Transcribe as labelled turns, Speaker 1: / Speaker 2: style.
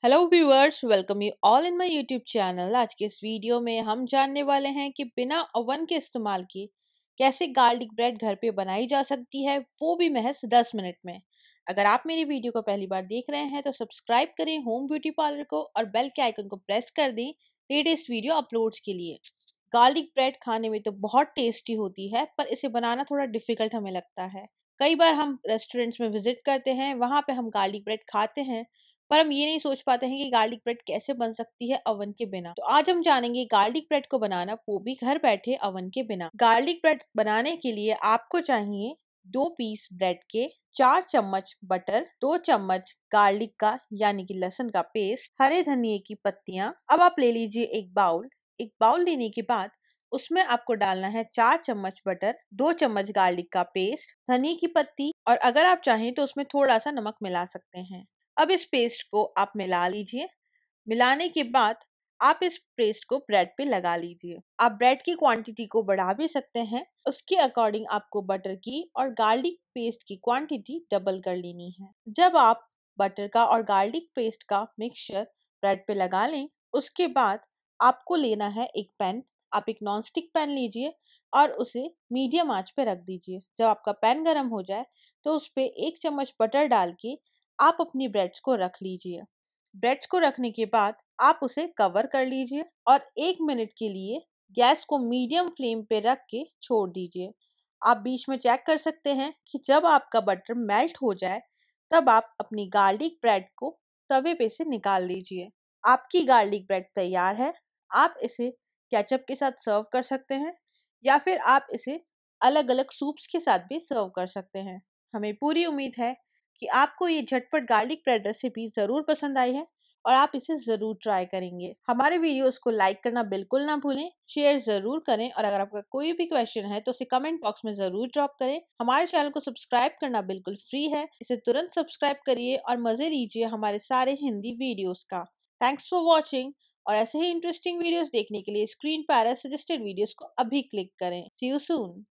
Speaker 1: Hello viewers, welcome you all in my YouTube channel. आज के इस वीडियो में हम जानने वाले हैं कि बिना ओवन के इस्तेमाल किए कैसे गार्लिक ब्रेड घर पे बनाई जा सकती है, वो भी महज 10 मिनट में। अगर आप मेरी वीडियो को पहली बार देख रहे हैं तो सब्सक्राइब करें होम ब्यूटी पार्लर को और बेल के आइकन को प्रेस कर दें लेटेस्ट वीडियो अपलोड्स के लिए। गार्लिक ब्रेड खाने में तो बहुत टेस्टी होती है, पर इसे बनाना थोड़ा डिफिकल्ट हमें लगता है। कई बार हम रेस्टोरेंट्स में विजिट करते हैं, वहां पे हम गार्लिक ब्रेड खाते हैं, पर हम ये नहीं सोच पाते हैं कि गार्लिक ब्रेड कैसे बन सकती है ओवन के बिना। तो आज हम जानेंगे गार्लिक ब्रेड को बनाना, वो भी घर बैठे ओवन के बिना। गार्लिक ब्रेड बनाने के लिए आपको चाहिए 2 पीस ब्रेड के, 4 चम्मच बटर, 2 चम्मच गार्लिक का यानी कि लहसुन का पेस्ट, हरे धनिए की पत्तियां। अब आप ले लीजिए एक बाउल लेने के बाद उसमें आपको डालना है 4 चम्मच बटर, 2 चम्मच गार्लिक का पेस्ट, धनिए की पत्ती, और अगर आप चाहें तो उसमें थोड़ा सा नमक मिला सकते हैं। अब इस पेस्ट को आप मिला लीजिए। मिलाने के बाद आप इस पेस्ट को ब्रेड पे लगा लीजिए। आप ब्रेड की क्वांटिटी को बढ़ा भी सकते हैं, उसके अकॉर्डिंग आपको बटर की और गार्लिक पेस्ट की क्वांटिटी डबल कर लेनी है। जब आप बटर का और गार्लिक पेस्ट का मिक्सचर ब्रेड पे लगा लें, उसके बाद आपको लेना है एक पैन। आप एक नॉन स्टिक पैन लीजिए और उसे मीडियम आंच पे रख दीजिए। जब आपका पैन गर्म हो जाए तो उस पे 1 चम्मच बटर डाल के आप अपनी ब्रेड्स को रख लीजिए। ब्रेड्स को रखने के बाद आप उसे कवर कर लीजिए और 1 मिनट के लिए गैस को मीडियम फ्लेम पे रख के छोड़ दीजिए। आप बीच में चेक कर सकते हैं कि जब आपका बटर मेल्ट हो जाए तब आप अपनी गार्लिक ब्रेड को तवे पे से निकाल लीजिए। आपकी गार्लिक ब्रेड तैयार है। आप इसे केचप के साथ सर्व कर सकते हैं या फिर आप इसे अलग अलग सूप्स के साथ भी सर्व कर सकते हैं। हमें पूरी उम्मीद है कि आपको ये झटपट गार्लिक ब्रेड रेसिपी जरूर पसंद आई है और आप इसे जरूर ट्राई करेंगे। हमारे वीडियोस को लाइक करना बिल्कुल ना भूलें, शेयर जरूर करें और अगर आपका कोई भी क्वेश्चन है तो उसे कमेंट बॉक्स में जरूर ड्रॉप करें। हमारे चैनल को सब्सक्राइब करना बिल्कुल फ्री है, इसे तुरंत सब्सक्राइब करिए और मजे लीजिए हमारे सारे हिंदी वीडियोस का। Thanks for watching. और ऐसे ही इंटरेस्टिंग वीडियोस देखने के लिए स्क्रीन पर आ रहे सजेस्टेड वीडियोस को अभी क्लिक करें। सी यू सून।